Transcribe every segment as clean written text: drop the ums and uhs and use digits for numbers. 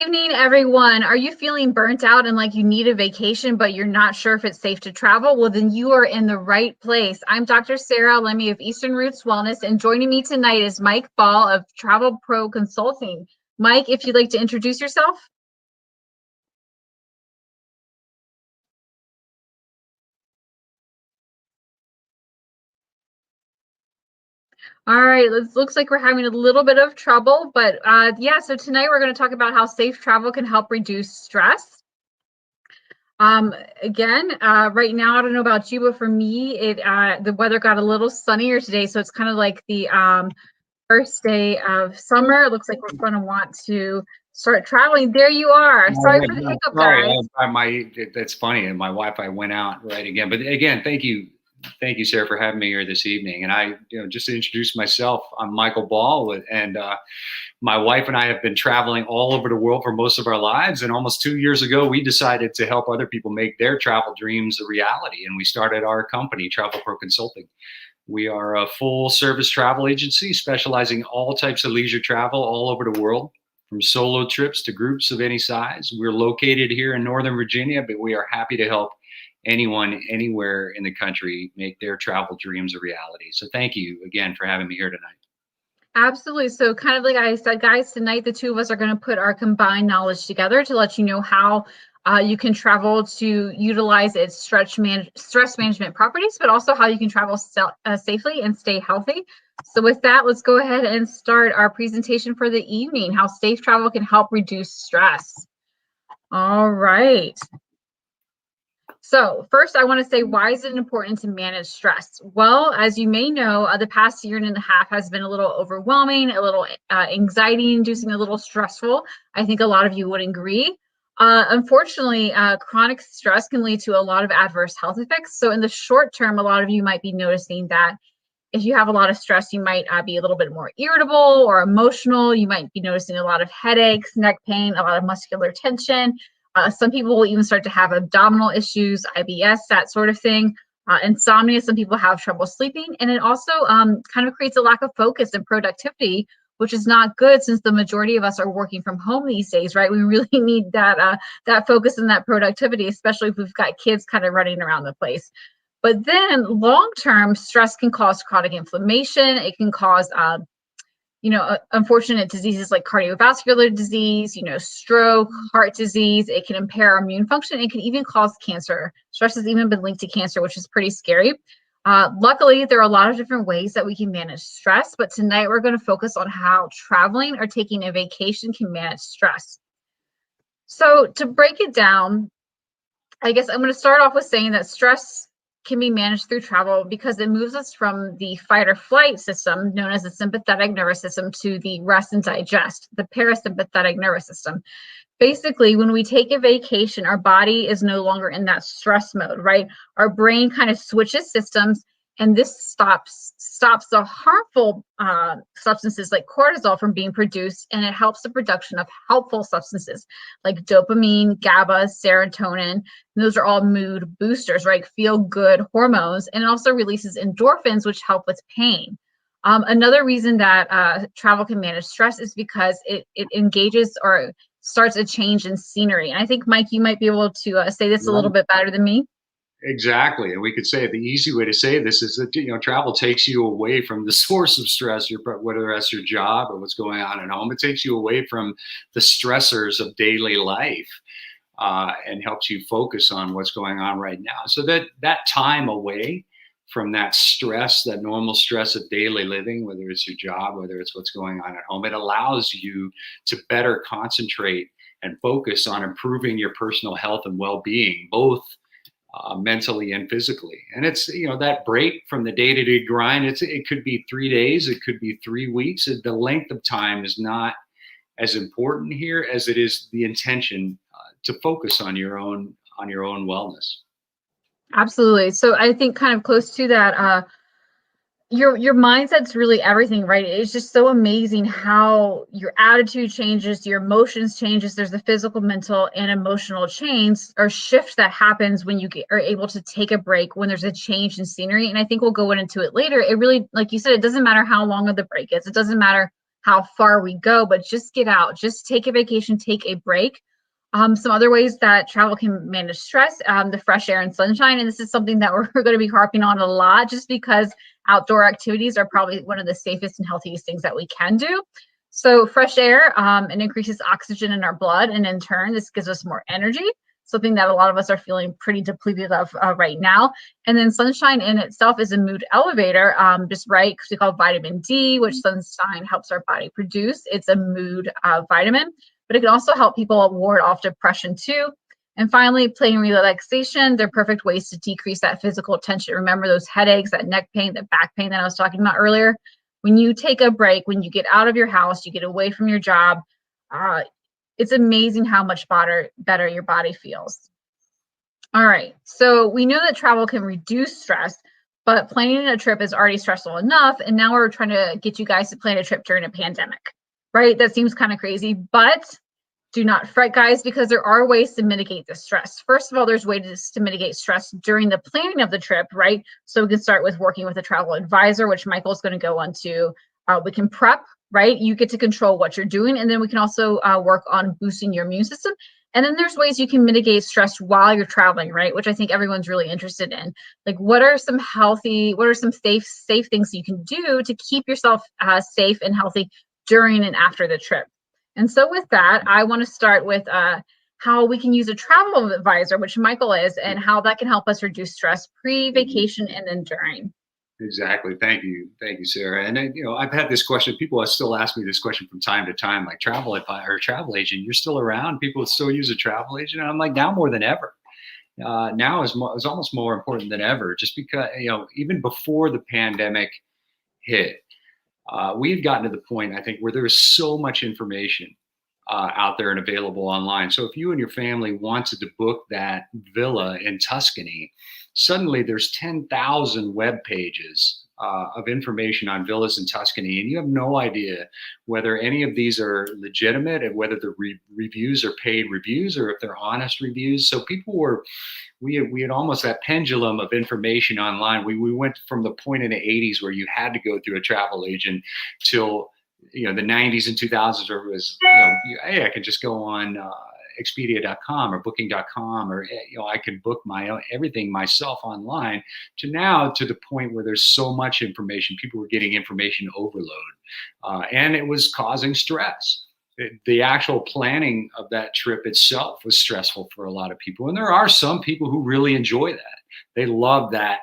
Evening, everyone. Are you feeling burnt out and like you need a vacation, but you're not sure if it's safe to travel? Well, then you are in the right place. I'm Dr. Sarah Alemi of Eastern Roots Wellness, and joining me tonight is Mike Ball of Travel Pro Consulting. Mike, if you'd like to introduce yourself. All right, looks like we're having a little bit of trouble, but yeah, so tonight we're going to talk about how safe travel can help reduce stress. Again, right now, I don't know about you, but for me, the weather got a little sunnier today, so it's kind of like the first day of summer. It looks like we're going to want to start traveling. There you are. Sorry for the hiccup, Sorry, guys. that's funny. And my Wi-Fi went out right again. But again, thank you, Sarah, for having me here this evening. And just to introduce myself, I'm Michael Ball, and my wife and I have been traveling all over the world for most of our lives. And almost 2 years ago, we decided to help other people make their travel dreams a reality. And we started our company, Travel Pro Consulting. We are a full service travel agency specializing in all types of leisure travel all over the world, from solo trips to groups of any size. We're located here in Northern Virginia, but we are happy to help anyone anywhere in the country make their travel dreams a reality. So thank you again for having me here tonight. Absolutely. So kind of like I said, guys, tonight the two of us are going to put our combined knowledge together to let you know how you can travel to utilize its stress management properties, but also how you can travel safely and stay healthy. So with that, let's go ahead and start our presentation for the evening, how safe travel can help reduce stress. All right. So first, I want to say, why is it important to manage stress? Well, as you may know, the past year and a half has been a little overwhelming, a little anxiety-inducing, a little stressful. I think a lot of you would agree. Unfortunately, chronic stress can lead to a lot of adverse health effects. So in the short term, a lot of you might be noticing that if you have a lot of stress, you might be a little bit more irritable or emotional. You might be noticing a lot of headaches, neck pain, a lot of muscular tension. Some people will even start to have abdominal issues, IBS, that sort of thing. Insomnia, some people have trouble sleeping. And it also kind of creates a lack of focus and productivity, which is not good since the majority of us are working from home these days, right? We really need that focus and that productivity, especially if we've got kids kind of running around the place. But then long-term stress can cause chronic inflammation. It can cause unfortunate diseases like cardiovascular disease, stroke, heart disease. It can impair our immune function. It can even cause cancer. Stress has even been linked to cancer, which is pretty scary. Luckily, there are a lot of different ways that we can manage stress, but tonight we're going to focus on how traveling or taking a vacation can manage stress. So to break it down, I guess I'm going to start off with saying that stress can be managed through travel because it moves us from the fight or flight system, known as the sympathetic nervous system, to the rest and digest, the parasympathetic nervous system. Basically, when we take a vacation, our body is no longer in that stress mode, right? Our brain kind of switches systems, and this stops the harmful substances like cortisol from being produced, and it helps the production of helpful substances like dopamine, GABA, serotonin. And those are all mood boosters, right? Feel good hormones, and it also releases endorphins, which help with pain. Another reason that travel can manage stress is because it engages or starts a change in scenery. And I think, Mike, you might be able to say this a little bit better than me. Exactly. And we could say the easy way to say this is that, travel takes you away from the source of stress, whether that's your job or what's going on at home. It takes you away from the stressors of daily life and helps you focus on what's going on right now. So that time away from that stress, that normal stress of daily living, whether it's your job, whether it's what's going on at home, it allows you to better concentrate and focus on improving your personal health and well-being, both mentally and physically. And it's, that break from the day-to-day grind, it could be 3 days, it could be 3 weeks. The length of time is not as important here as it is the intention to focus on your own wellness. Absolutely. So I think kind of close to that, your mindset's really everything, right? It's just so amazing how your attitude changes, your emotions changes. There's a physical, mental, and emotional change or shift that happens when you are able to take a break, when there's a change in scenery. And I think we'll go into it later. It really, like you said, it doesn't matter how long of the break is. It doesn't matter how far we go, but just get out, just take a vacation, take a break. Some other ways that travel can manage stress, the fresh air and sunshine. And this is something that we're going to be harping on a lot just because outdoor activities are probably one of the safest and healthiest things that we can do. So fresh air, it increases oxygen in our blood, and in turn, this gives us more energy, something that a lot of us are feeling pretty depleted of right now. And then sunshine in itself is a mood elevator, just right, because we call vitamin D, which sunshine helps our body produce. It's a mood vitamin, but it can also help people ward off depression too. And finally, play and relaxation. They're perfect ways to decrease that physical tension. Remember those headaches, that neck pain, that back pain that I was talking about earlier? When you take a break, when you get out of your house, you get away from your job, it's amazing how much better your body feels. All right, so we know that travel can reduce stress, but planning a trip is already stressful enough, and now we're trying to get you guys to plan a trip during a pandemic, right? That seems kind of crazy, but do not fret, guys, because there are ways to mitigate the stress. First of all, there's ways to mitigate stress during the planning of the trip, right? So we can start with working with a travel advisor, which Michael's going to go on to. We can prep, right? You get to control what you're doing. And then we can also work on boosting your immune system. And then there's ways you can mitigate stress while you're traveling, right? Which I think everyone's really interested in. Like, what are some safe things you can do to keep yourself safe and healthy during and after the trip? And so with that, I want to start with how we can use a travel advisor, which Michael is, and how that can help us reduce stress pre-vacation and then during. Exactly. Thank you, Sarah. And I've had this question. People still ask me this question from time to time, like travel advisor or travel agent. You're still around? People still use a travel agent? And I'm like, now more than ever. Now is almost more important than ever, just because even before the pandemic hit, we've gotten to the point, I think, where there is so much information out there and available online. So if you and your family wanted to book that villa in Tuscany, suddenly there's 10,000 web pages of information on villas in Tuscany, and you have no idea whether any of these are legitimate and whether the reviews are paid reviews or if they're honest reviews. So we had almost that pendulum of information online. We went from the point in the 80s where you had to go through a travel agent till the 90s and 2000s where it was, hey, I can just go on Expedia.com or Booking.com, or I can book my own everything myself online. To now, to the point where there's so much information, people were getting information overload, and it was causing stress. The actual planning of that trip itself was stressful for a lot of people, and there are some people who really enjoy that. They love that,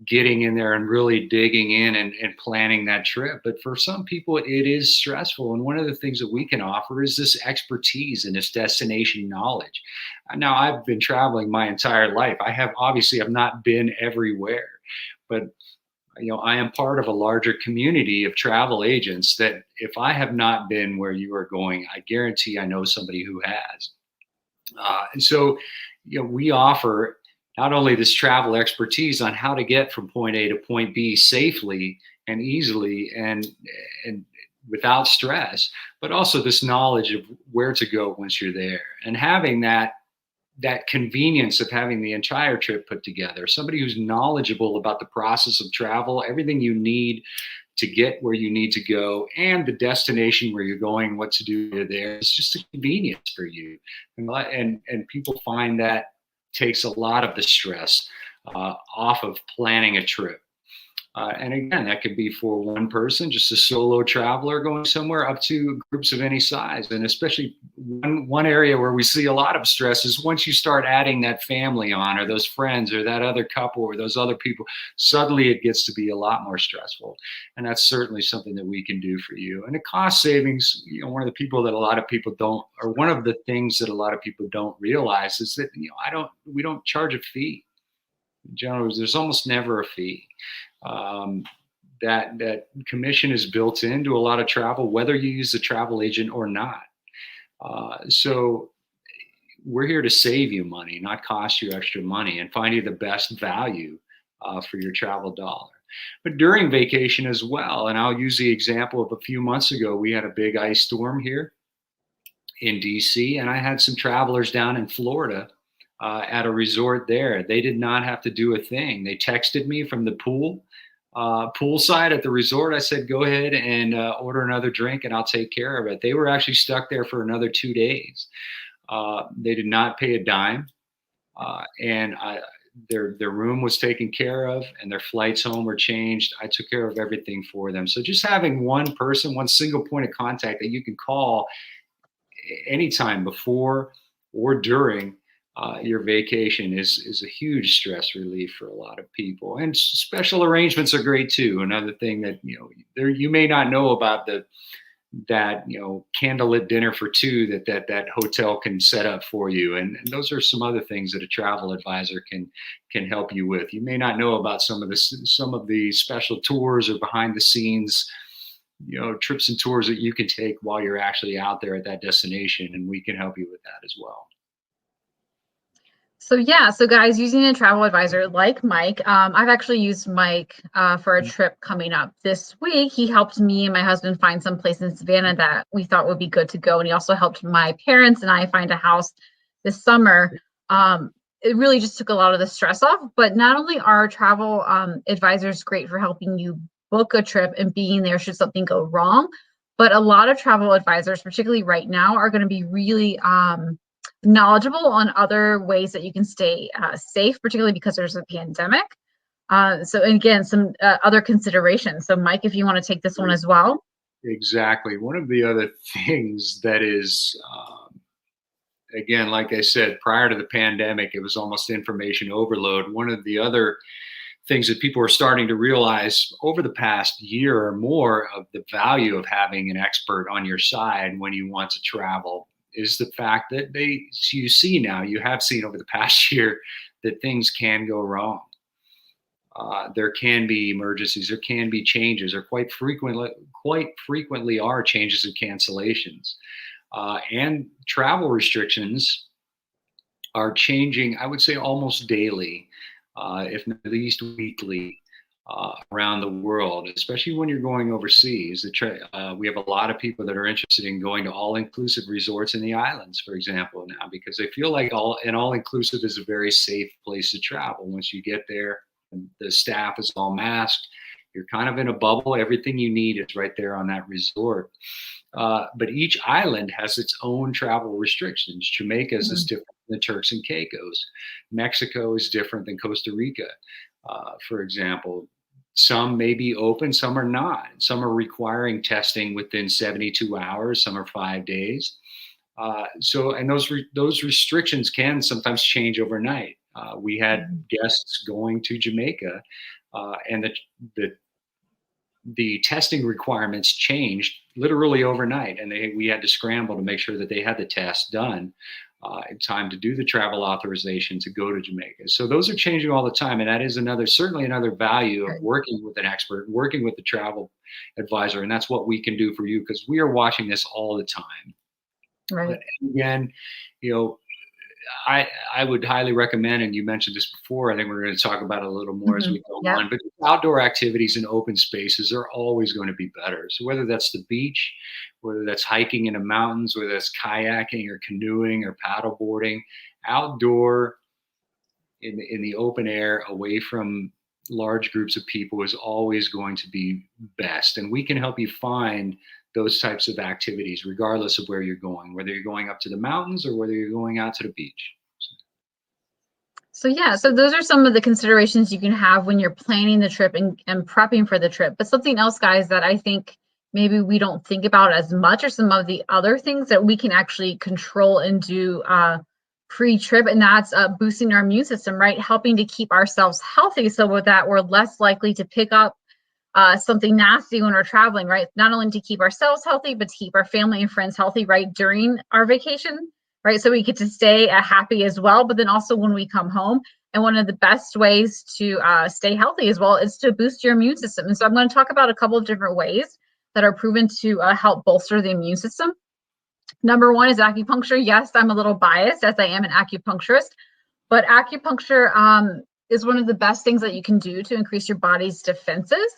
getting in there and really digging in and planning that trip. But for some people, it is stressful. And one of the things that we can offer is this expertise and this destination knowledge. Now, I've been traveling my entire life. I've not been everywhere, but I am part of a larger community of travel agents that if I have not been where you are going, I guarantee I know somebody who has. And so, we offer not only this travel expertise on how to get from point A to point B safely and easily and without stress, but also this knowledge of where to go once you're there, and having that convenience of having the entire trip put together. Somebody who's knowledgeable about the process of travel, everything you need to get where you need to go, and the destination where you're going, what to do there. It's just a convenience for you, and people find that takes a lot of the stress off of planning a trip. And again, that could be for one person, just a solo traveler going somewhere, up to groups of any size. And especially one area where we see a lot of stress is once you start adding that family on, or those friends, or that other couple, or those other people, suddenly it gets to be a lot more stressful. And that's certainly something that we can do for you. And the cost savings, one of the things that a lot of people don't realize is that, we don't charge a fee. In general, there's almost never a fee. That commission is built into a lot of travel, whether you use a travel agent or not. So we're here to save you money, not cost you extra money, and find you the best value for your travel dollar. But during vacation as well, and I'll use the example of a few months ago, we had a big ice storm here in DC, and I had some travelers down in Florida at a resort there. They did not have to do a thing. They texted me from the pool. poolside at the resort. I said, go ahead and order another drink and I'll take care of it. They were actually stuck there for another 2 days. They did not pay a dime. And their room was taken care of and their flights home were changed. I took care of everything for them. So just having one person, one single point of contact that you can call anytime before or during your vacation is a huge stress relief for a lot of people. And special arrangements are great too. Another thing that you may not know about that candlelit dinner for two that hotel can set up for you, and those are some other things that a travel advisor can help you with. You may not know about some of the special tours or behind the scenes trips and tours that you can take while you're actually out there at that destination, and we can help you with that as well. So yeah, so guys, using a travel advisor like Mike, I've actually used Mike for a trip coming up this week. He helped me and my husband find some place in Savannah that we thought would be good to go, and he also helped my parents and I find a house this summer. It really just took a lot of the stress off. But not only are travel advisors great for helping you book a trip and being there should something go wrong, but a lot of travel advisors, particularly right now, are going to be really knowledgeable on other ways that you can stay safe, particularly because there's a pandemic. So again, some other considerations. So Mike, if you want to take this one as well. Exactly. One of the other things that is, again, like I said, prior to the pandemic, it was almost information overload. One of the other things that people are starting to realize over the past year or more of the value of having an expert on your side when you want to travel is the fact that you have seen over the past year that things can go wrong. There can be emergencies, there can be changes, or quite frequently are changes and cancellations. And travel restrictions are changing, I would say almost daily, if not at least weekly. Around the world, especially when you're going overseas. We have a lot of people that are interested in going to all-inclusive resorts in the islands, for example, now, because they feel like all-inclusive is a very safe place to travel. Once you get there, the staff is all masked. You're kind of in a bubble. Everything you need is right there on that resort. But each island has its own travel restrictions. Jamaica is different than the Turks and Caicos. Mexico is different than Costa Rica. For example, some may be open, some are not. Some are requiring testing within 72 hours, some are 5 days. And those restrictions can sometimes change overnight. We had guests going to Jamaica, and the testing requirements changed literally overnight, and we had to scramble to make sure that they had the test done in time to do the travel authorization to go to Jamaica. So those are changing all the time, and that is certainly another value of working with an expert, working with the travel advisor, and that's what we can do for you because we are watching this all the time. Right. But again, I would highly recommend, and you mentioned this before, I think we're going to talk about it a little more as we go on, but outdoor activities in open spaces are always going to be better. So whether that's the beach, whether that's hiking in the mountains, whether that's kayaking or canoeing or paddleboarding, outdoor in the open air away from large groups of people is always going to be best. And we can help you find those types of activities, regardless of where you're going, whether you're going up to the mountains or whether you're going out to the beach. So yeah, so those are some of the considerations you can have when you're planning the trip and prepping for the trip. But something else, guys, that I think maybe we don't think about as much are some of the other things that we can actually control and do pre-trip, and that's boosting our immune system, right? Helping to keep ourselves healthy so with that we're less likely to pick up something nasty when we're traveling, right? Not only to keep ourselves healthy, but to keep our family and friends healthy, right, during our vacation, right? So we get to stay happy as well, but then also when we come home. And one of the best ways to stay healthy as well is to boost your immune system. And so I'm going to talk about a couple of different ways that are proven to help bolster the immune system. Number one is acupuncture. Yes, I'm a little biased as I am an acupuncturist, but acupuncture is one of the best things that you can do to increase your body's defenses.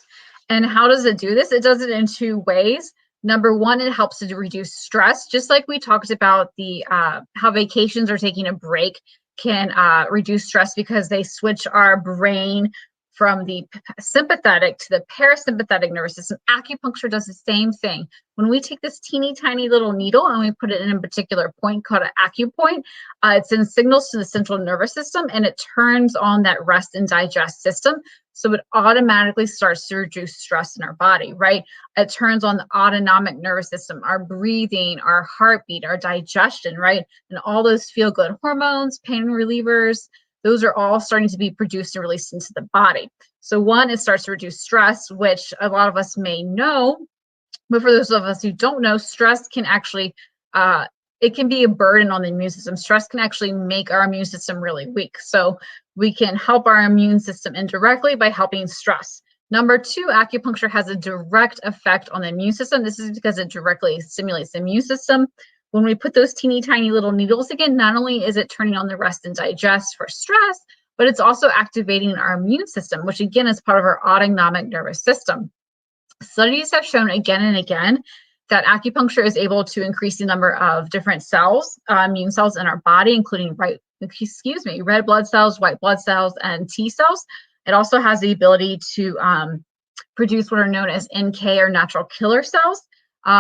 And how does it do this? It does it in two ways. Number one, it helps to reduce stress, just like we talked about the how vacations or taking a break can reduce stress because they switch our brain from the sympathetic to the parasympathetic nervous system. Acupuncture does the same thing. When we take this teeny tiny little needle and we put it in a particular point called an acupoint, it sends signals to the central nervous system and it turns on that rest and digest system. So it automatically starts to reduce stress in our body, right? It turns on the autonomic nervous system, our breathing, our heartbeat, our digestion, right? And all those feel-good hormones, pain relievers, those are all starting to be produced and released into the body. So one, it starts to reduce stress, which a lot of us may know, but for those of us who don't know, stress can actually, it can be a burden on the immune system. Stress can actually make our immune system really weak. So we can help our immune system indirectly by helping stress. Number two, acupuncture has a direct effect on the immune system. This is because it directly stimulates the immune system. When we put those teeny tiny little needles again, not only is it turning on the rest and digest for stress, but it's also activating our immune system, which again is part of our autonomic nervous system. Studies have shown again and again that acupuncture is able to increase the number of different cells, immune cells in our body, including red blood cells, white blood cells, and T cells. It also has the ability to produce what are known as NK or natural killer cells,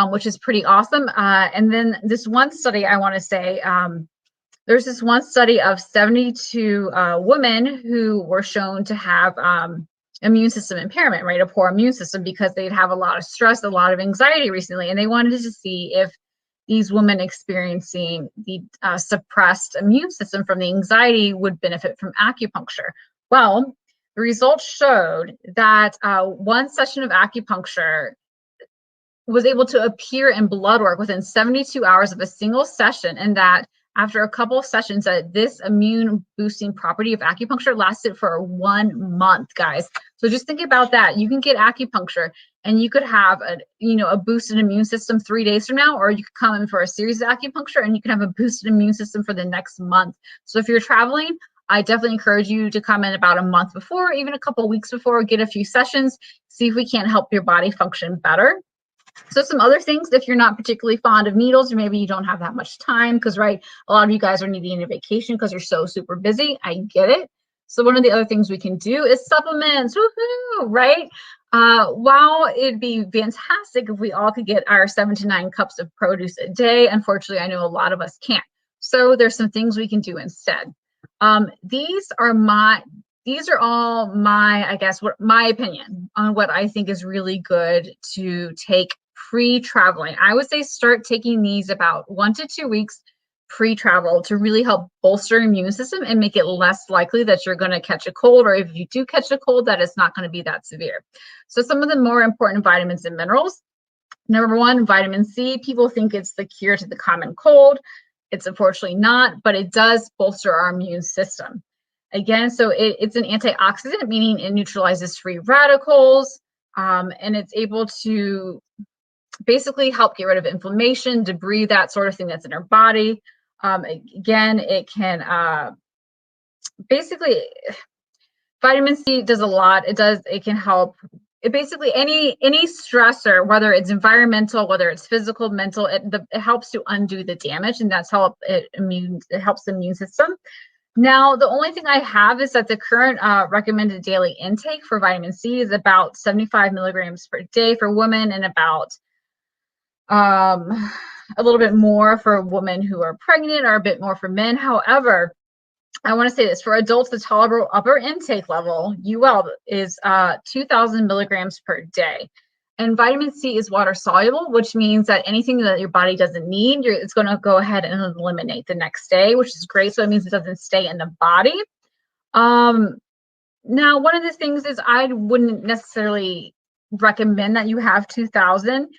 which is pretty awesome. And then this one study I want to say, there's this one study of 72 women who were shown to have immune system impairment, right? A poor immune system because they'd have a lot of stress, a lot of anxiety recently. And they wanted to see if these women experiencing the suppressed immune system from the anxiety would benefit from acupuncture. Well, the results showed that one session of acupuncture was able to appear in blood work within 72 hours of a single session, and that after a couple of sessions, that this immune boosting property of acupuncture lasted for 1 month, guys. So just think about that. You can get acupuncture and you could have a boosted immune system 3 days from now, or you could come in for a series of acupuncture and you can have a boosted immune system for the next month. So if you're traveling, I definitely encourage you to come in about a month before, even a couple of weeks before, get a few sessions, see if we can't help your body function better. So some other things, if you're not particularly fond of needles, or maybe you don't have that much time, because right, a lot of you guys are needing a vacation because you're so super busy. I get it. So one of the other things we can do is supplements. Woohoo, right? While it'd be fantastic if we all could get our 7 to 9 cups of produce a day, unfortunately, I know a lot of us can't. So there's some things we can do instead. These are all my, I guess, what my opinion on what I think is really good to take pre-traveling. I would say start taking these about 1 to 2 weeks pre-travel to really help bolster your immune system and make it less likely that you're going to catch a cold, or if you do catch a cold, that it's not going to be that severe. So some of the more important vitamins and minerals. Number one, vitamin C. People think it's the cure to the common cold. It's unfortunately not, but it does bolster our immune system. Again, so it's an antioxidant, meaning it neutralizes free radicals, and it's able to basically help get rid of inflammation, debris, that sort of thing that's in our body. Again, it can basically, vitamin C does a lot. It can help. It basically any stressor, whether it's environmental, whether it's physical, mental, it helps to undo the damage, and that's how it helps the immune system. Now, the only thing I have is that the current recommended daily intake for vitamin C is about 75 milligrams per day for women, and about a little bit more for women who are pregnant, or a bit more for men. However, I want to say this, for adults, the tolerable upper intake level, UL, is 2,000 milligrams per day. And vitamin C is water soluble, which means that anything that your body doesn't need, it's going to go ahead and eliminate the next day, which is great. So it means it doesn't stay in the body. Now, one of the things is I wouldn't necessarily recommend that you have 2,000,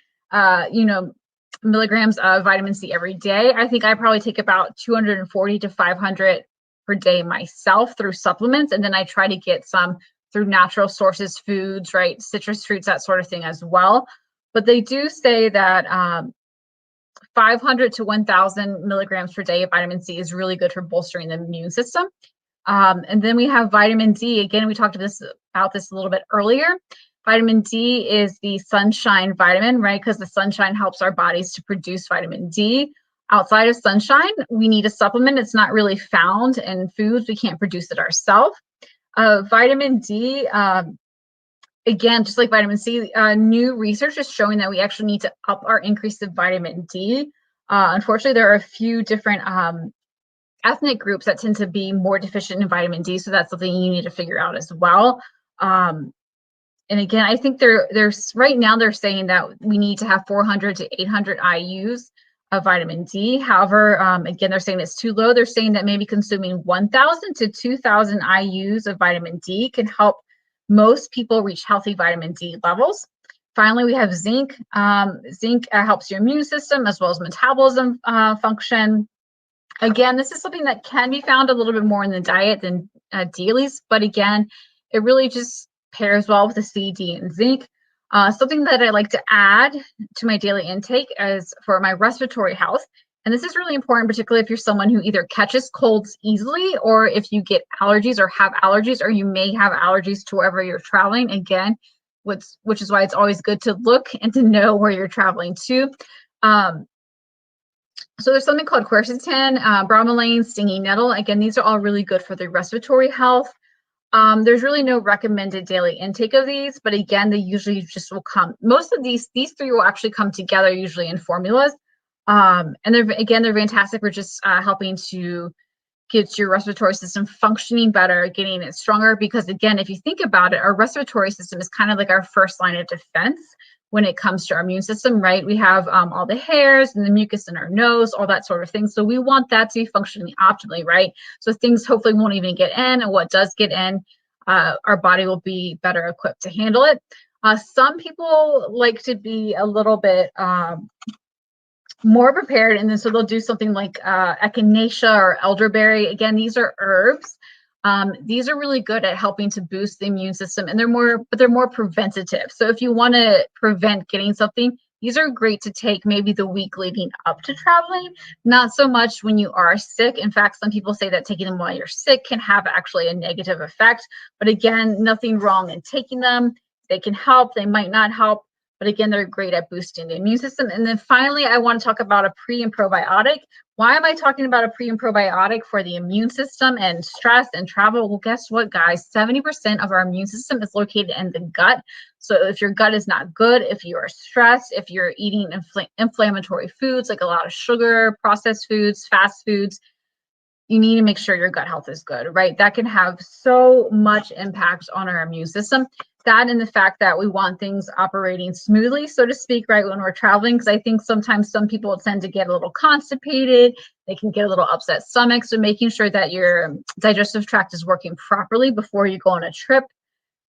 milligrams of vitamin C every day. I think I probably take about 240 to 500 per day myself through supplements, and then I try to get some through natural sources, foods, right, citrus fruits, that sort of thing as well. But they do say that 500 to 1,000 milligrams per day of vitamin C is really good for bolstering the immune system. And then we have vitamin D. Again, we talked about this a little bit earlier. Vitamin D is the sunshine vitamin, right? Because the sunshine helps our bodies to produce vitamin D. Outside of sunshine, we need a supplement. It's not really found in foods. We can't produce it ourselves. Vitamin D, again, just like vitamin C, new research is showing that we actually need to up our increase of vitamin D. Unfortunately, there are a few different ethnic groups that tend to be more deficient in vitamin D, so that's something you need to figure out as well. And again, I think there's right now they're saying that we need to have 400 to 800 IUs of vitamin D. However, again, they're saying it's too low. They're saying that maybe consuming 1,000 to 2,000 IUs of vitamin D can help most people reach healthy vitamin D levels. Finally, we have zinc. Zinc helps your immune system as well as metabolism function. Again, this is something that can be found a little bit more in the diet than dailies, but again, it really just pairs well with the C, D, and zinc. Something that I like to add to my daily intake is for my respiratory health. And this is really important, particularly if you're someone who either catches colds easily, or if you get allergies or have allergies, or you may have allergies to wherever you're traveling. Again, which is why it's always good to look and to know where you're traveling to. So there's something called quercetin, bromelain, stinging nettle. Again, these are all really good for the respiratory health. There's really no recommended daily intake of these, but again, they usually just will come. Most of these three will actually come together usually in formulas. And they're fantastic for just helping to get your respiratory system functioning better, getting it stronger. Because again, if you think about it, our respiratory system is kind of like our first line of defense when it comes to our immune system, right? We have all the hairs and the mucus in our nose, all that sort of thing. So we want that to be functioning optimally, right? So things hopefully won't even get in, and what does get in, our body will be better equipped to handle it. Some people like to be a little bit more prepared, and then so they'll do something like echinacea or elderberry. Again, these are herbs. These are really good at helping to boost the immune system, and they're more preventative. So if you want to prevent getting something, these are great to take maybe the week leading up to traveling, not so much when you are sick. In fact, some people say that taking them while you're sick can have actually a negative effect. But again, nothing wrong in taking them. They can help, they might not help. But again, they're great at boosting the immune system. And then finally, I want to talk about a pre and probiotic. Why am I talking about a pre and probiotic for the immune system and stress and travel? Well, guess what, guys? 70% of our immune system is located in the gut. So if your gut is not good, if you are stressed, if you're eating inflammatory foods like a lot of sugar, processed foods, fast foods, you need to make sure your gut health is good, right? That can have so much impact on our immune system. That and the fact that we want things operating smoothly, so to speak, right, when we're traveling, because I think sometimes some people tend to get a little constipated, they can get a little upset stomach. So making sure that your digestive tract is working properly before you go on a trip,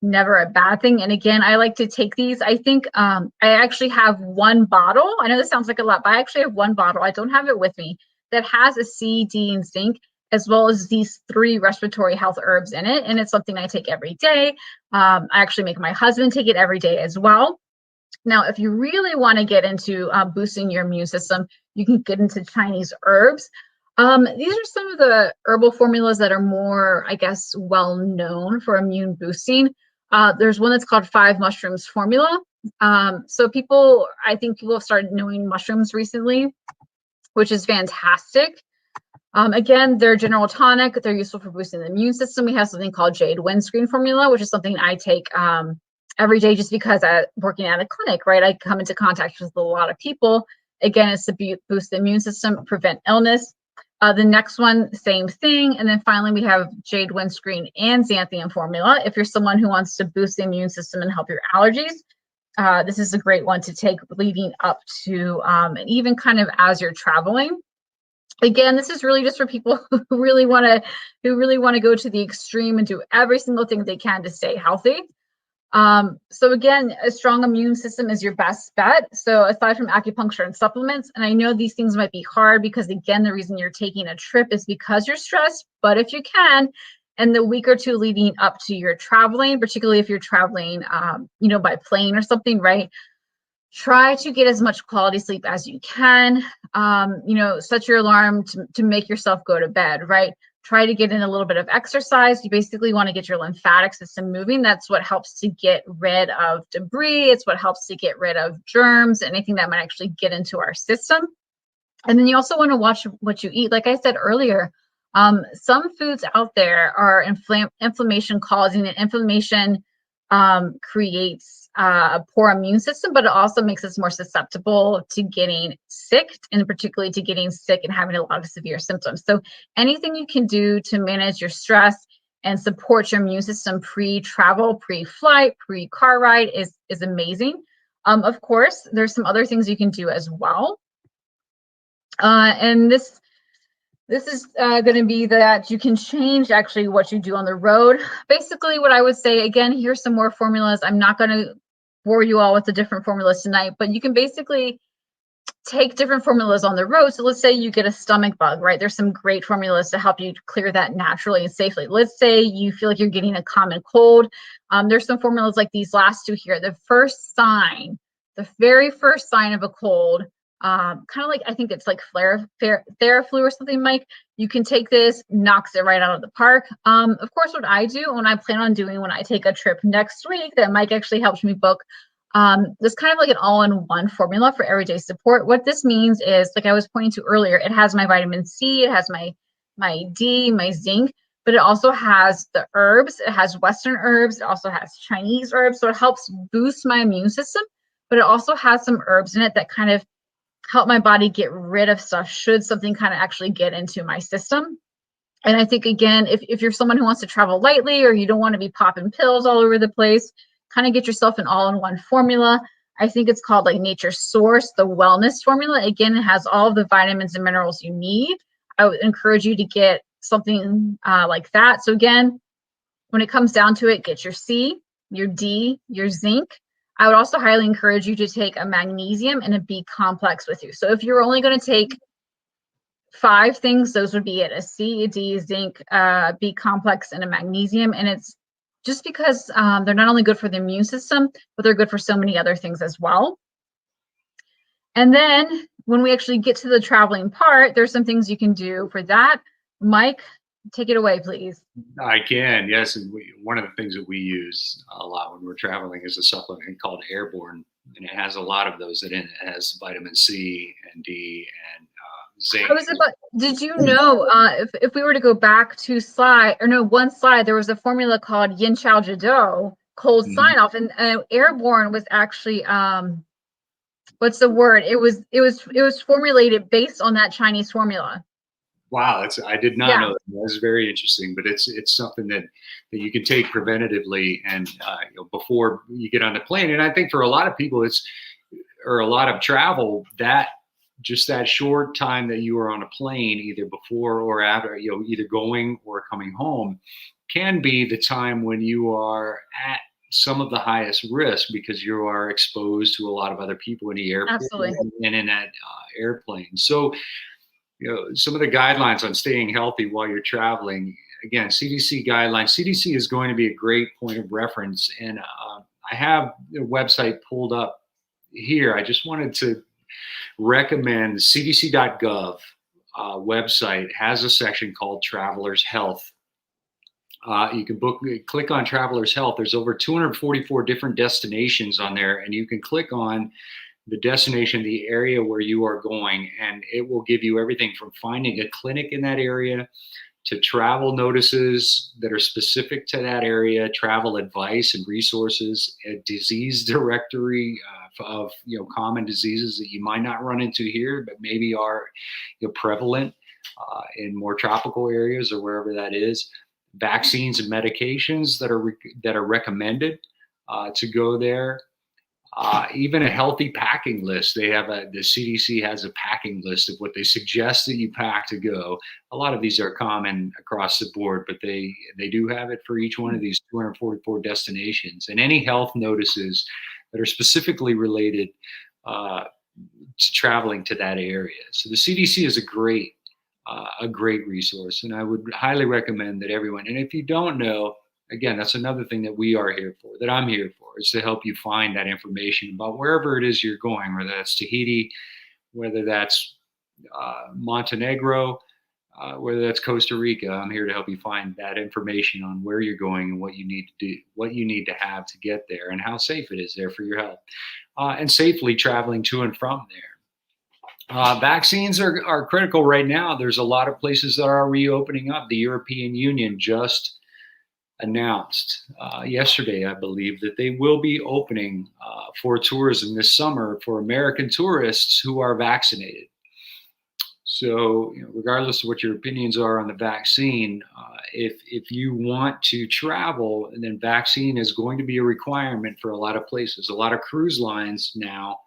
never a bad thing. And again, I like to take these. I think I actually have one bottle. I know this sounds like a lot, but I actually have one bottle. I don't have it with me, that has a C, D, and zinc, as well as these 3 respiratory health herbs in it. And it's something I take every day. I actually make my husband take it every day as well. Now, if you really want to get into boosting your immune system, you can get into Chinese herbs. These are some of the herbal formulas that are more, I guess, well known for immune boosting. There's one that's called 5 mushrooms formula. So I think people have started knowing mushrooms recently, which is fantastic. Again, they're general tonic. They're useful for boosting the immune system. We have something called jade windscreen formula, which is something I take every day just because working at a clinic, right? I come into contact with a lot of people. Again, it's to boost the immune system, prevent illness. The next one, same thing. And then finally, we have jade windscreen and xanthium formula. If you're someone who wants to boost the immune system and help your allergies, this is a great one to take leading up to and even kind of as you're traveling. Again, this is really just for people who really want to go to the extreme and do every single thing they can to stay healthy. So again, a strong immune system is your best bet. So aside from acupuncture and supplements, and I know these things might be hard because again, the reason you're taking a trip is because you're stressed, but if you can, and the week or two leading up to your traveling, particularly if you're traveling, by plane or something, right? Try to get as much quality sleep as you can. Set your alarm to make yourself go to bed, right? Try to get in a little bit of exercise. You basically want to get your lymphatic system moving. That's what helps to get rid of debris. It's what helps to get rid of germs, anything that might actually get into our system. And then you also want to watch what you eat. Like I said earlier, Some foods out there are inflammation causing, and inflammation creates a poor immune system, but it also makes us more susceptible to getting sick, and particularly to getting sick and having a lot of severe symptoms. So anything you can do to manage your stress and support your immune system pre-travel, pre-flight, pre-car ride is amazing. Of course, there's some other things you can do as well. And this is going to be that you can change actually what you do on the road. Basically, what I would say, again, here's some more formulas. I'm not going to bore you all with the different formulas tonight, but you can basically take different formulas on the road. So let's say you get a stomach bug, right? There's some great formulas to help you clear that naturally and safely. Let's say you feel like you're getting a common cold. There's some formulas like these last two here. The very first sign of a cold, kind of like, I think it's like Theraflu or something, Mike. You can take this, knocks it right out of the park. Of course, what I do, and I plan on doing when I take a trip next week that Mike actually helps me book, this kind of like an all-in-one formula for everyday support. What this means is, like I was pointing to earlier, it has my vitamin C, it has my D, my zinc, but it also has the herbs. It has Western herbs. It also has Chinese herbs. So it helps boost my immune system, but it also has some herbs in it that kind of help my body get rid of stuff should something kind of actually get into my system. And I think, again, if you're someone who wants to travel lightly, or you don't want to be popping pills all over the place, kind of get yourself an all-in-one formula. I think it's called like Nature's Source, the wellness formula. Again, it has all of the vitamins and minerals you need. I would encourage you to get something like that. So again, when it comes down to it, get your C, your D, your zinc. I would also highly encourage you to take a magnesium and a B complex with you. So if you're only going to take 5 things, those would be it: a C, a D, a zinc, B complex, and a magnesium. And it's just because they're not only good for the immune system, but they're good for so many other things as well. And then when we actually get to the traveling part, there's some things you can do for that. Mike, take it away, please. I can, yes. And one of the things that we use a lot when we're traveling is a supplement called Airborne, and it has a lot of those in it. It has vitamin C and D and zinc. Did you know, if we were to go back to one slide, there was a formula called Yin Chow Jado, cold sign off, and Airborne was actually, what's the word? It was formulated based on that Chinese formula. Wow, I did not know that. That's very interesting, but it's something that you can take preventatively and before you get on the plane. And I think for a lot of people, or a lot of travel, that just that short time that you are on a plane, either before or after, either going or coming home, can be the time when you are at some of the highest risk, because you are exposed to a lot of other people in the airport. Absolutely. And in that airplane. So, some of the guidelines on staying healthy while you're traveling, again, CDC guidelines. CDC is going to be a great point of reference. And I have the website pulled up here. I just wanted to recommend the cdc.gov website has a section called Travelers Health. You can click on Travelers Health. There's over 244 different destinations on there, and you can click on the destination, the area where you are going, and it will give you everything from finding a clinic in that area to travel notices that are specific to that area, travel advice and resources, a disease directory of common diseases that you might not run into here, but maybe are prevalent in more tropical areas or wherever that is. Vaccines and medications that are recommended to go there. Even a healthy packing list. The CDC has a packing list of what they suggest that you pack to go. A lot of these are common across the board, but they do have it for each one of these 244 destinations, and any health notices that are specifically related to traveling to that area. So the CDC is a great resource, and I would highly recommend that everyone. And if you don't know, again, that's another thing that we are here for, that I'm here for, is to help you find that information about wherever it is you're going, whether that's Tahiti, whether that's Montenegro, whether that's Costa Rica. I'm here to help you find that information on where you're going and what you need to do, what you need to have to get there, and how safe it is there for your health, and safely traveling to and from there. Vaccines are critical right now. There's a lot of places that are reopening up. The European Union just announced yesterday, I believe, that they will be opening for tourism this summer for American tourists who are vaccinated. So, regardless of what your opinions are on the vaccine, if you want to travel, then vaccine is going to be a requirement for a lot of places. A lot of cruise lines now,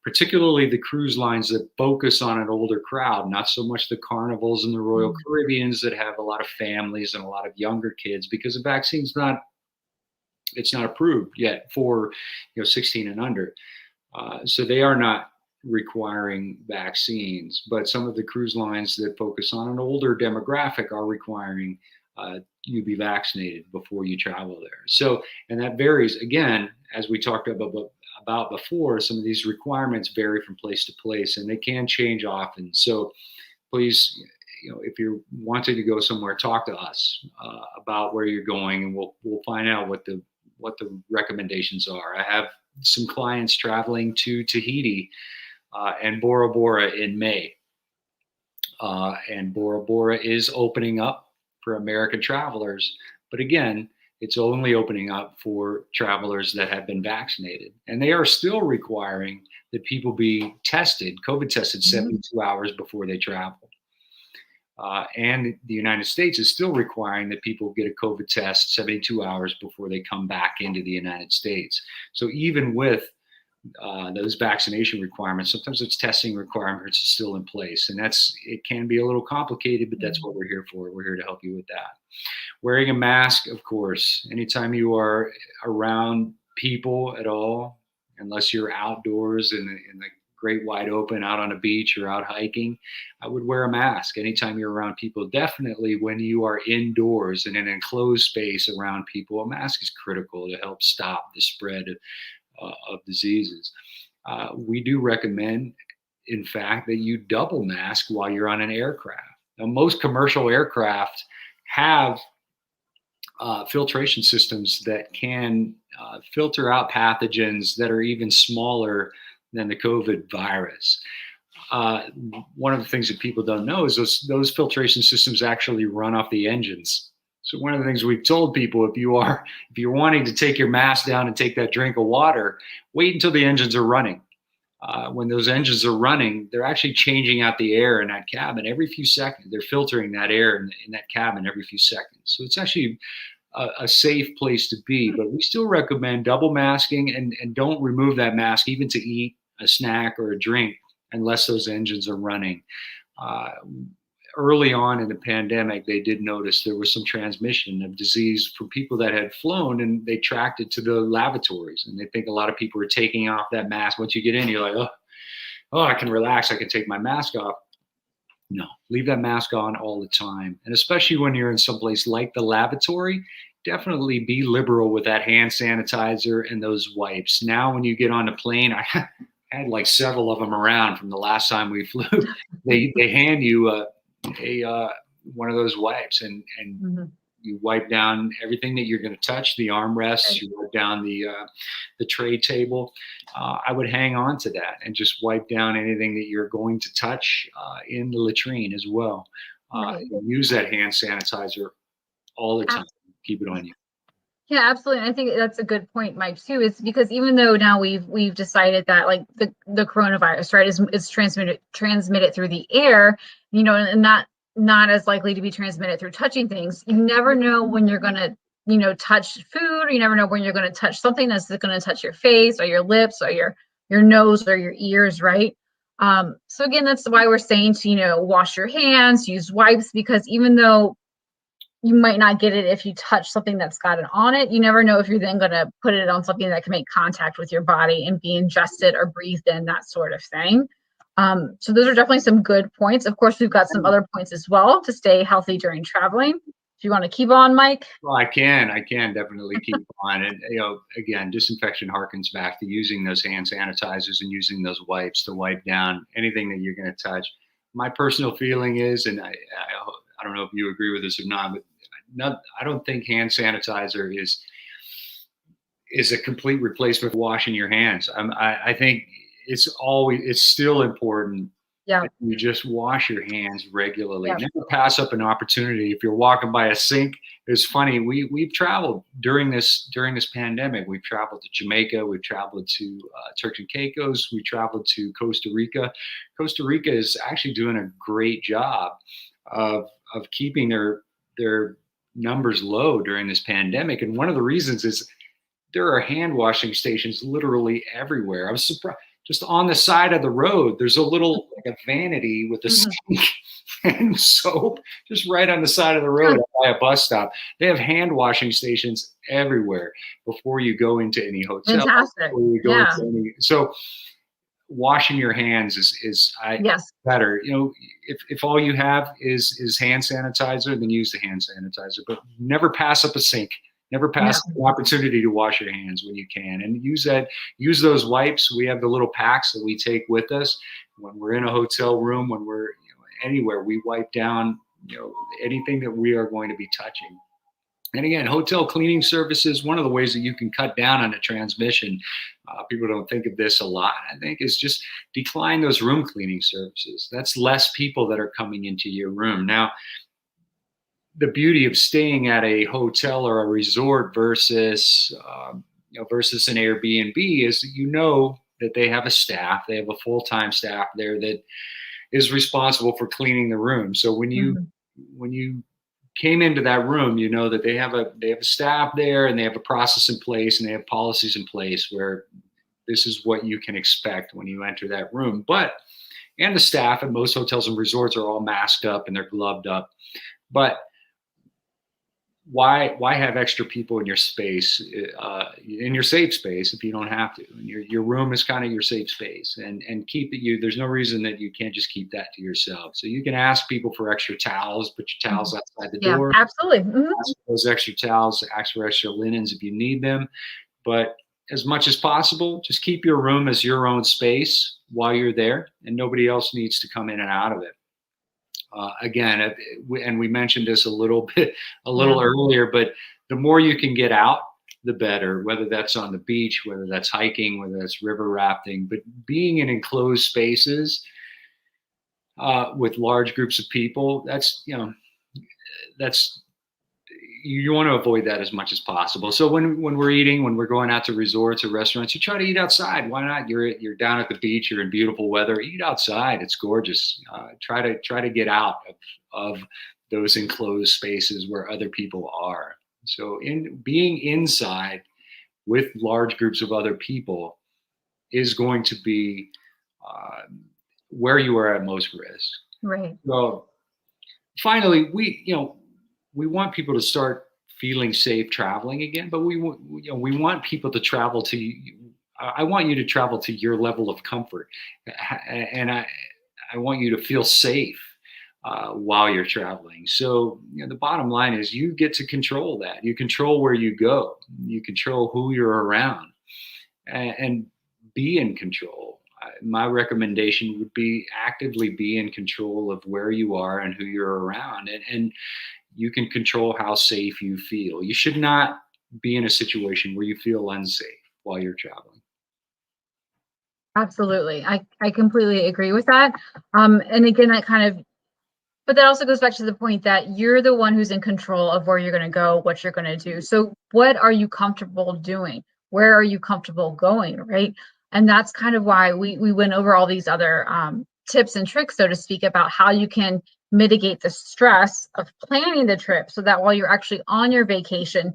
particularly the cruise lines that focus on an older crowd, not so much the Carnivals and the Royal Caribbeans that have a lot of families and a lot of younger kids, because the vaccine's not it's not approved yet for 16 and under. So they are not requiring vaccines, but some of the cruise lines that focus on an older demographic are requiring you be vaccinated before you travel there. So, and that varies again, as we talked about before. Some of these requirements vary from place to place, and they can change often. So, please, if you're wanting to go somewhere, talk to us about where you're going, and we'll find out what the recommendations are. I have some clients traveling to Tahiti and Bora Bora in May. And Bora Bora is opening up for American travelers. But again, it's only opening up for travelers that have been vaccinated. And they are still requiring that people be tested, COVID tested 72 hours before they travel. And the United States is still requiring that people get a COVID test 72 hours before they come back into the United States. So even with those vaccination requirements, sometimes it's testing requirements is still in place, and it can be a little complicated, but that's what we're here for. We're here to help you with that. Wearing a mask, of course, anytime you are around people at all, unless you're outdoors in the great wide open out on a beach or out hiking, I would wear a mask anytime you're around people. Definitely when you are indoors in an enclosed space around people, a mask is critical to help stop the spread of diseases. We do recommend, in fact, that you double mask while you're on an aircraft. Now, most commercial aircraft have filtration systems that can filter out pathogens that are even smaller than the COVID virus. One of the things that people don't know is those filtration systems actually run off the engines. So one of the things we've told people, if you're wanting to take your mask down and take that drink of water, wait until the engines are running. When those engines are running, they're actually changing out the air in that cabin every few seconds. They're filtering that air in that cabin every few seconds. So it's actually a safe place to be, but we still recommend double masking and don't remove that mask even to eat a snack or a drink unless those engines are running. Early on in the pandemic, they did notice there was some transmission of disease from people that had flown, and they tracked it to the lavatories. And they think a lot of people are taking off that mask. Once you get in, you're like, oh, I can relax. I can take my mask off. No, leave that mask on all the time. And especially when you're in someplace like the lavatory, definitely be liberal with that hand sanitizer and those wipes. Now, when you get on a plane, I had like several of them around from the last time we flew. They hand you one of those wipes, and you wipe down everything that you're going to touch, the armrests, you wipe down the tray table. I would hang on to that and just wipe down anything that you're going to touch in the latrine as well. Use that hand sanitizer all the time. Keep it on you. Yeah, absolutely. And I think that's a good point, Mike, too, is because even though now we've decided that like the coronavirus, right, is transmitted through the air, and not as likely to be transmitted through touching things. You never know when you're gonna, touch food, or you never know when you're gonna touch something that's gonna touch your face or your lips or your nose or your ears, right? So again, that's why we're saying to, wash your hands, use wipes, because even though you might not get it if you touch something that's got it on it, you never know if you're then going to put it on something that can make contact with your body and be ingested or breathed in, that sort of thing. So those are definitely some good points. Of course, we've got some other points as well to stay healthy during traveling. Do you want to keep on, Mike? Well, I can definitely keep on. And, again, disinfection harkens back to using those hand sanitizers and using those wipes to wipe down anything that you're going to touch. My personal feeling is, and I don't know if you agree with this or not, but I don't think hand sanitizer is a complete replacement for washing your hands. I think it's still important Yeah. You just wash your hands regularly. Yeah. Never pass up an opportunity. If you're walking by a sink, it's funny. We've traveled during this pandemic. We've traveled to Jamaica. We've traveled to Turks and Caicos. We traveled to Costa Rica. Costa Rica is actually doing a great job of keeping their numbers low during this pandemic. And one of the reasons is there are hand washing stations literally everywhere. I was surprised. Just on the side of the road, there's a little like a vanity with a Mhm. sink and soap just right on the side of the road by a bus stop. They have hand washing stations everywhere before you go into any hotel. Fantastic. Before you go Yeah. into any, so washing your hands is Yes. better. If all you have is hand sanitizer, then use the hand sanitizer. But never pass up a sink. Never No. pass up an opportunity to wash your hands when you can, and use those wipes. We have the little packs that we take with us when we're in a hotel room, when we're anywhere. We wipe down anything that we are going to be touching. And again, hotel cleaning services, one of the ways that you can cut down on the transmission, people don't think of this a lot, I think, is just decline those room cleaning services. That's less people that are coming into your room. Now, the beauty of staying at a hotel or a resort versus an Airbnb is that they have a staff, they have a full-time staff there that is responsible for cleaning the room. So Mhm. when you came into that room, you know that they have a staff there, and they have a process in place, and they have policies in place where this is what you can expect when you enter that room. And the staff at most hotels and resorts are all masked up and they're gloved up. But why have extra people in your space, in your safe space, if you don't have to? And your room is kind of your safe space, and keep it there's no reason that you can't just keep that to yourself. So you can ask people for extra towels, put your towels Mhm. outside the Yeah, door, absolutely. Mhm. ask for those extra towels, ask for extra linens if you need them. But as much as possible, just keep your room as your own space while you're there, and nobody else needs to come in and out of it. Again, and we mentioned this a Yeah. little earlier, but the more you can get out, the better. Whether that's on the beach, whether that's hiking, whether that's river rafting, but being in enclosed spaces with large groups of people, that's you want to avoid that as much as possible. So when we're eating, when we're going out to resorts or restaurants, you try to eat outside. Why not? You're down at the beach. You're in beautiful weather. Eat outside. It's gorgeous. Try to get out of those enclosed spaces where other people are. So in being inside with large groups of other people is going to be uh, where you are at most risk. Right. So finally, we want people to start feeling safe traveling again, but we want people to travel to. I want you to travel to your level of comfort, and I want you to feel safe while you're traveling. So the bottom line is you get to control that. You control where you go. You control who you're around, and be in control. My recommendation would be actively be in control of where you are and who you're around, and you can control how safe you feel. You should not be in a situation where you feel unsafe while you're traveling. Absolutely. I completely agree with that. And again, but that also goes back to the point that you're the one who's in control of where you're going to go, what you're going to do. So, what are you comfortable doing? Where are you comfortable going? Right. And that's kind of why we went over all these other tips and tricks, so to speak, about how you can mitigate the stress of planning the trip so that while you're actually on your vacation,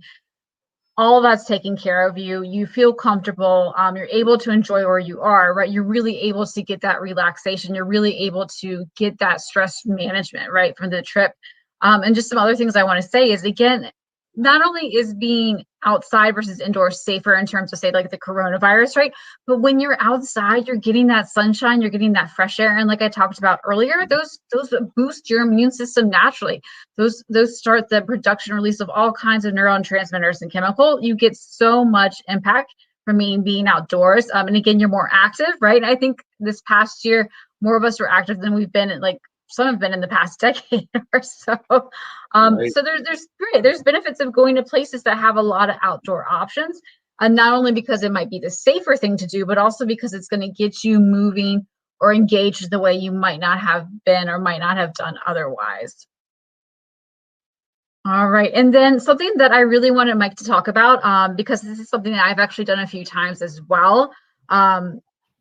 all of that's taken care of. You feel comfortable, you're able to enjoy where you are, right? You're really able to get that relaxation, you're really able to get that stress management, right, from the trip. And just some other things I want to say is, again, not only is being outside versus indoors safer in terms of, say, like the coronavirus, right, but when you're outside, you're getting that sunshine, you're getting that fresh air, and like I talked about earlier, those boost your immune system naturally. Those start the production release of all kinds of neurotransmitters and chemical. You get so much impact from being outdoors. And again, you're more active, right? I think this past year, more of us were active than we've been like some have been in the past decade or so. Right. So there's benefits of going to places that have a lot of outdoor options, and not only because it might be the safer thing to do, but also because it's going to get you moving or engaged the way you might not have been or might not have done otherwise. All right. And then something that I really wanted Mike to talk about, because this is something that I've actually done a few times as well,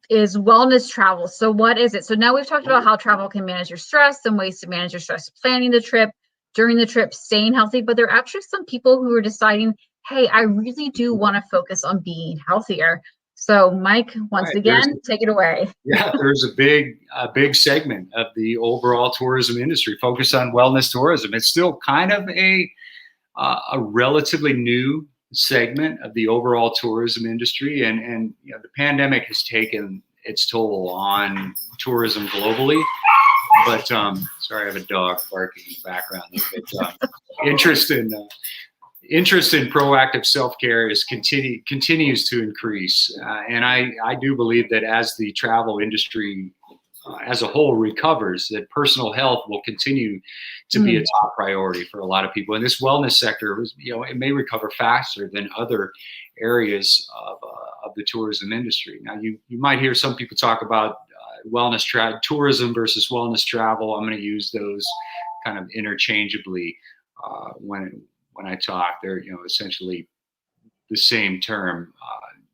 is wellness travel. So what is it? So now we've talked about how travel can manage your stress, some ways to manage your stress, planning the trip, during the trip, staying healthy. But there are actually some people who are deciding, hey, I really do want to focus on being healthier. So Mike, once Right. again, take it away. Yeah, there's a big segment of the overall tourism industry focused on wellness tourism. It's still kind of a relatively new segment of the overall tourism industry, and you know, the pandemic has taken its toll on tourism globally. But sorry, I have a dog barking in the background. But, interest in proactive self-care continues to increase. And I do believe that as the travel industry as a whole recovers, that personal health will continue to be a top priority for a lot of people. And this wellness sector, you know, it may recover faster than other areas of the tourism industry. Now, you might hear some people talk about tourism versus wellness travel. I'm going to use those kind of interchangeably when I talk. They're, you know, essentially the same term.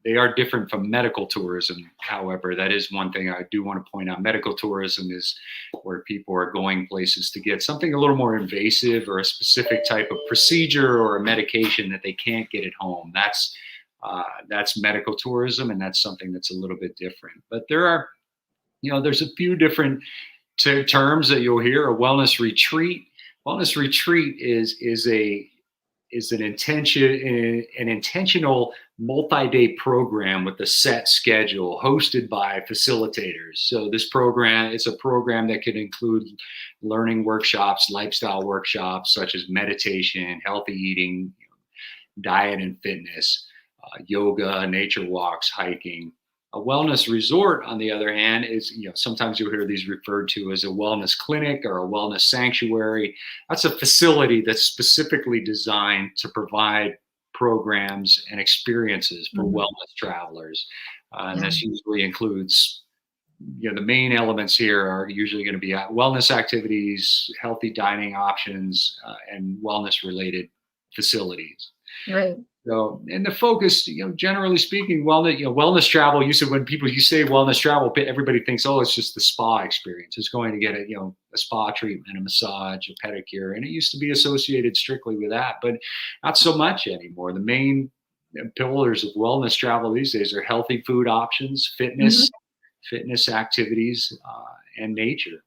They are different from medical tourism. However, that is one thing I do want to point out. Medical tourism is where people are going places to get something a little more invasive or a specific type of procedure or a medication that they can't get at home. That's medical tourism, and that's something that's a little bit different. But there are, you know, there's a few different terms that you'll hear. A wellness retreat. Wellness retreat is an intentional multi-day program with a set schedule hosted by facilitators. So this program, it's a program that could include learning workshops, lifestyle workshops such as meditation, healthy eating, diet and fitness, yoga, nature walks, hiking. A wellness resort, on the other hand, is, you know, sometimes you'll hear these referred to as a wellness clinic or a wellness sanctuary. That's a facility that's specifically designed to provide programs and experiences for wellness travelers. And this usually includes, you know, the main elements here are usually going to be wellness activities, healthy dining options, and wellness related facilities. Right. So, and the focus, you know, generally speaking, wellness travel. You said when you say wellness travel, everybody thinks, oh, it's just the spa experience. It's going to get a spa treatment, a massage, a pedicure, and it used to be associated strictly with that, but not so much anymore. The main pillars of wellness travel these days are healthy food options, fitness activities, and nature.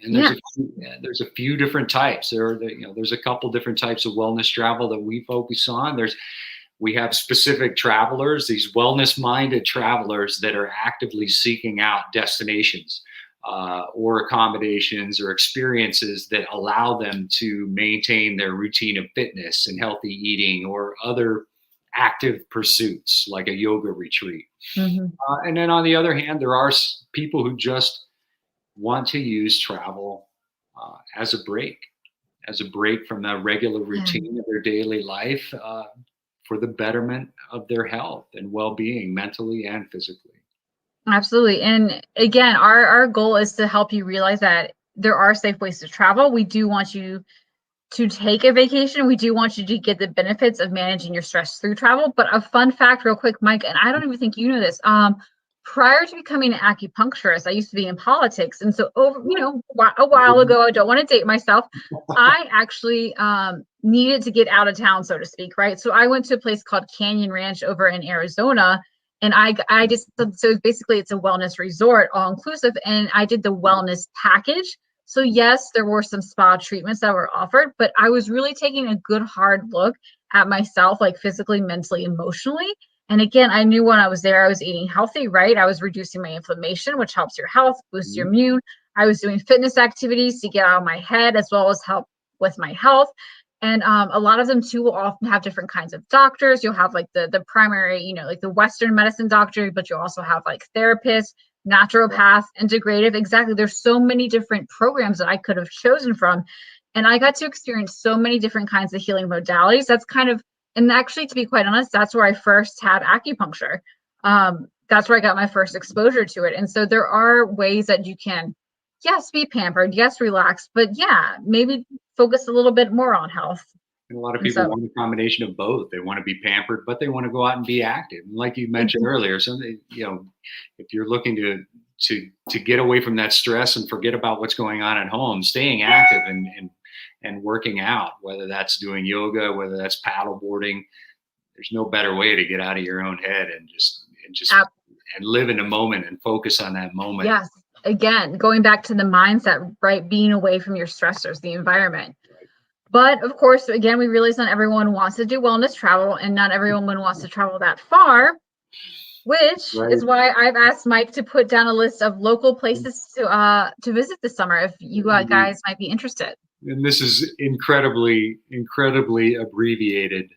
And there's a few different types. There's a couple different types of wellness travel that we focus on. We have specific travelers, these wellness-minded travelers that are actively seeking out destinations or accommodations or experiences that allow them to maintain their routine of fitness and healthy eating or other active pursuits like a yoga retreat. And then on the other hand, there are people who just want to use travel as a break from the regular routine of their daily life for the betterment of their health and well-being, mentally and physically. Absolutely. And again, our goal is to help you realize that there are safe ways to travel. We do want you to take a vacation. We do want you to get the benefits of managing your stress through travel. But a fun fact real quick, Mike, and I don't even think you know this, prior to becoming an acupuncturist, I used to be in politics. And so a while ago, I don't want to date myself, I actually needed to get out of town, so to speak, right? So I went to a place called Canyon Ranch over in Arizona. And so basically it's a wellness resort, all inclusive. And I did the wellness package. So yes, there were some spa treatments that were offered, but I was really taking a good hard look at myself, like physically, mentally, emotionally. And again, I knew when I was there, I was eating healthy, right? I was reducing my inflammation, which helps your health, boosts your immune. I was doing fitness activities to get out of my head, as well as help with my health. And a lot of them too will often have different kinds of doctors. You'll have like the primary, like the Western medicine doctor, but you'll also have like therapists, naturopath, integrative. Exactly. There's so many different programs that I could have chosen from. And I got to experience so many different kinds of healing modalities. That's kind of, and actually, to be quite honest, that's where I first had acupuncture. That's where I got my first exposure to it. And so there are ways that you can, yes, be pampered, yes, relax, but yeah, maybe focus a little bit more on health. And a lot of And people so, want a combination of both. They want to be pampered, but they want to go out and be active. And like you mentioned earlier, something, if you're looking to get away from that stress and forget about what's going on at home, staying active and working out, whether that's doing yoga, whether that's paddle boarding, there's no better way to get out of your own head and live in the moment and focus on that moment. yes, again, going back to the mindset, right? Being away from your stressors, the environment. But of course, again, we realize not everyone wants to do wellness travel and not everyone wants to travel that far, which Right. is why I've asked Mike to put down a list of local places to visit this summer if you guys might be interested. And this is incredibly abbreviated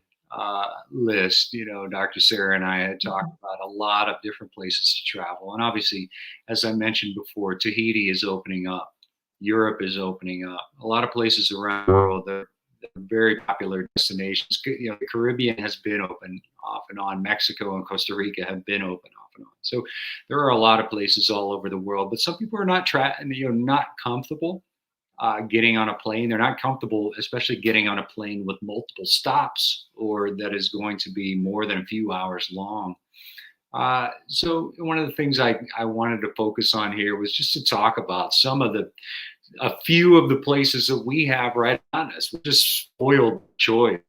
list. Dr. Sarah and I had talked about a lot of different places to travel. And obviously, as I mentioned before, Tahiti is opening up. Europe is opening up. A lot of places around the world that are very popular destinations. The Caribbean has been open off and on. Mexico and Costa Rica have been open off and on. So there are a lot of places all over the world, but some people are not comfortable getting on a plane. They're not comfortable, especially getting on a plane with multiple stops or that is going to be more than a few hours long. So one of the things I wanted to focus on here was just to talk about a few of the places that we have right on us. We're just spoiled choice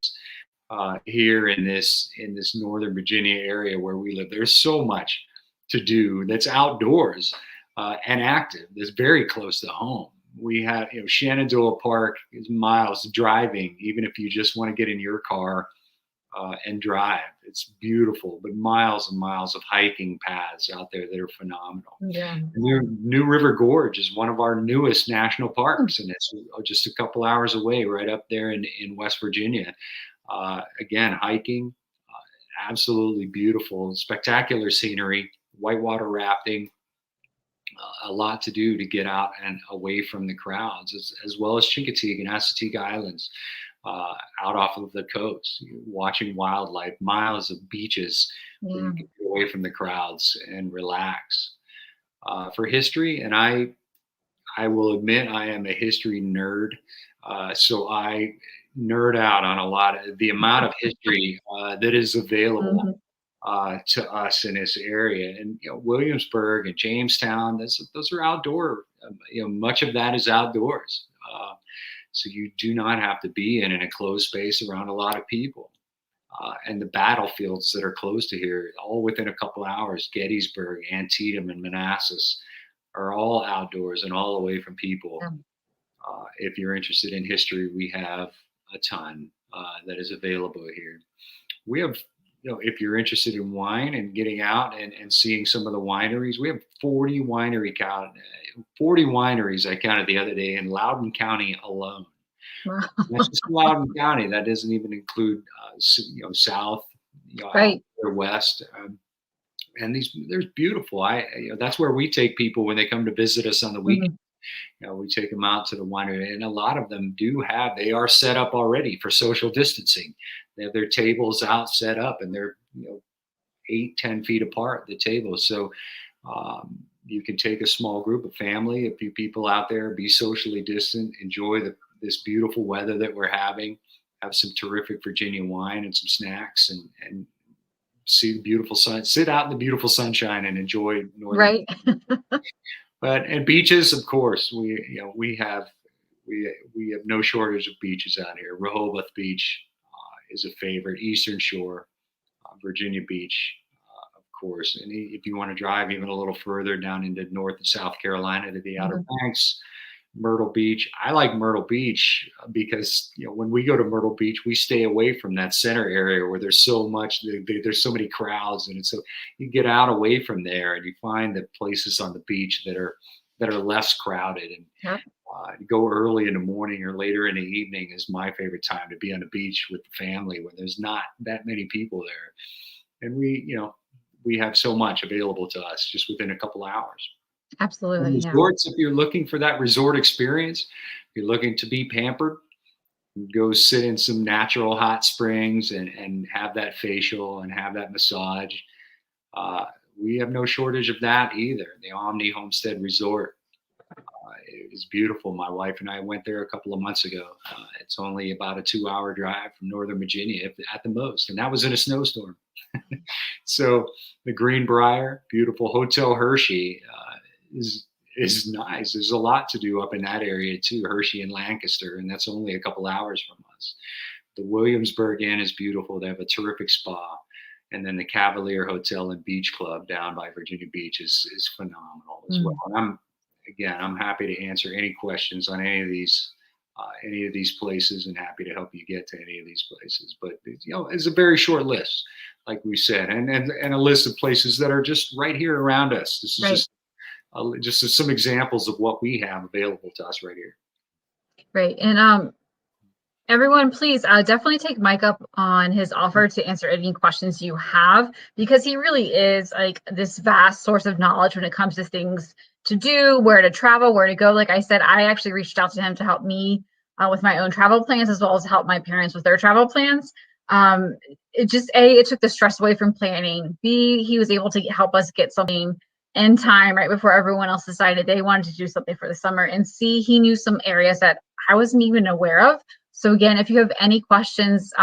here in this Northern Virginia area where we live. There's so much to do that's outdoors and active. That's very close to home. We have, Shenandoah Park is miles driving, even if you just want to get in your car and drive. It's beautiful, but miles and miles of hiking paths out there that are phenomenal. Yeah. New River Gorge is one of our newest national parks, and it's just a couple hours away, right up there in West Virginia. Again, hiking, absolutely beautiful, spectacular scenery, whitewater rafting, a lot to do to get out and away from the crowds, as well as Chincoteague and Assateague Islands, out off of the coast, watching wildlife, miles of beaches where you can get away from the crowds and relax. For history, and I will admit I am a history nerd, so I nerd out on a lot of the amount of history that is available to us in this area. And Williamsburg and Jamestown, those are outdoor. Much of that is outdoors, so you do not have to be in a closed space around a lot of people. And the battlefields that are close to here, all within a couple hours, Gettysburg, Antietam, and Manassas, are all outdoors and all away from people. If you're interested in history, we have a ton that is available here. We have, if you're interested in wine and getting out and seeing some of the wineries, we have 40 wineries I counted the other day in Loudoun County alone. That's just Loudoun County. That doesn't even include, south, Right. or west. And there's beautiful. That's where we take people when they come to visit us on the weekend. We take them out to the winery, and a lot of them they are set up already for social distancing. They have their tables out set up, and they're 8-10 feet apart, the tables. So you can take a small group of family, a few people out there, be socially distant, enjoy this beautiful weather that we're having, have some terrific Virginia wine and some snacks, and see the beautiful sun, sit out in the beautiful sunshine and enjoy northern. Right. And beaches, of course, we have no shortage of beaches out here. Rehoboth Beach is a favorite. Eastern Shore, Virginia Beach, of course. And if you want to drive even a little further down into North and South Carolina to the Outer Banks, Myrtle Beach. I like Myrtle Beach because when we go to Myrtle Beach, we stay away from that center area where there's so many crowds, and so you get out away from there and you find the places on the beach that are less crowded. And go early in the morning or later in the evening is my favorite time to be on the beach with the family when there's not that many people there, and we have so much available to us just within a couple hours. Absolutely. Resorts, if you're looking for that resort experience, if you're looking to be pampered, go sit in some natural hot springs and have that facial and have that massage. we have no shortage of that either. The Omni Homestead Resort is beautiful. My wife and I went there a couple of months ago. It's only about a 2-hour drive from Northern Virginia at the most, and that was in a snowstorm. So the Greenbrier, beautiful Hotel Hershey is nice. There's a lot to do up in that area too, Hershey and Lancaster, and that's only a couple hours from us. The Williamsburg Inn is beautiful. They have a terrific spa. And then the Cavalier Hotel and Beach Club down by Virginia Beach is phenomenal as well. And I'm happy to answer any questions on any of these places, and happy to help you get to any of these places. But it's a very short list, like we said, and a list of places that are just right here around us. This is just some examples of what we have available to us right here. Right. And everyone, please definitely take Mike up on his offer to answer any questions you have, because he really is like this vast source of knowledge when it comes to things to do, where to travel, where to go. Like I said, I actually reached out to him to help me with my own travel plans, as well as help my parents with their travel plans. It took the stress away from planning. B, he was able to help us get something in time right before everyone else decided they wanted to do something for the summer. And C, he knew some areas that I wasn't even aware of. So again, if you have any questions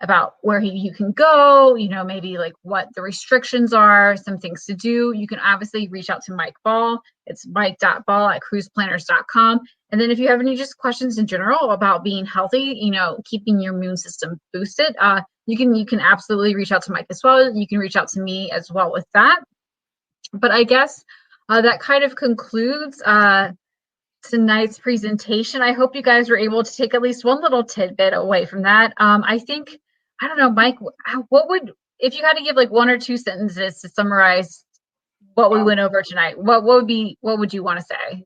about where you can go, maybe like what the restrictions are, some things to do, you can obviously reach out to Mike Ball. It's mike.ball@cruiseplanners.com. And then if you have any just questions in general about being healthy, keeping your immune system boosted, you can absolutely reach out to Mike as well. You can reach out to me as well with that. But I guess that kind of concludes tonight's presentation. I hope you guys were able to take at least one little tidbit away from that. I don't know, Mike, if you had to give like one or two sentences to summarize what we went over tonight, what would you want to say?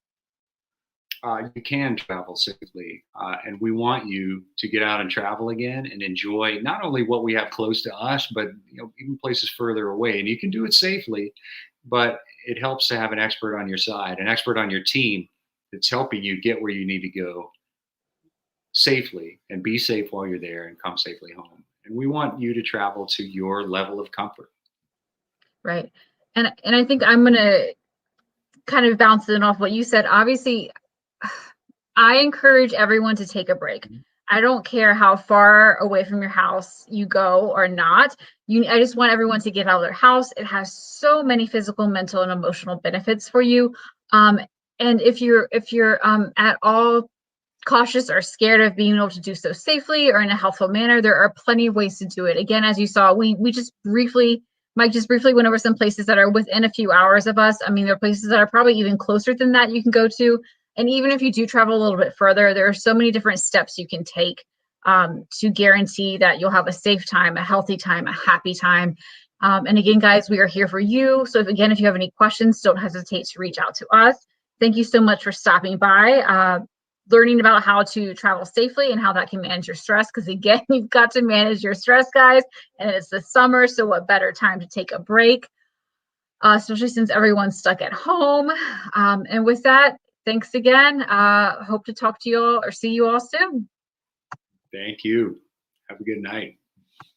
You can travel safely, and we want you to get out and travel again and enjoy not only what we have close to us, but even places further away. And you can do it safely, but it helps to have an expert on your side, an expert on your team that's helping you get where you need to go safely, and be safe while you're there and come safely home. And we want you to travel to your level of comfort. Right. And I think I'm going to kind of bounce it off what you said. Obviously, I encourage everyone to take a break. I don't care how far away from your house you go or not. I just want everyone to get out of their house. It has so many physical, mental, and emotional benefits for you. And if you're at all cautious or scared of being able to do so safely or in a healthful manner, there are plenty of ways to do it. Again, as you saw, Mike just briefly went over some places that are within a few hours of us. I mean, there are places that are probably even closer than that you can go to. And even if you do travel a little bit further, there are so many different steps you can take to guarantee that you'll have a safe time, a healthy time, a happy time. And again, guys, we are here for you. So if you have any questions, don't hesitate to reach out to us. Thank you so much for stopping by, learning about how to travel safely and how that can manage your stress. Because again, you've got to manage your stress, guys. And it's the summer, so what better time to take a break, especially since everyone's stuck at home. And with that, thanks again. Hope to talk to you all or see you all soon. Thank you. Have a good night.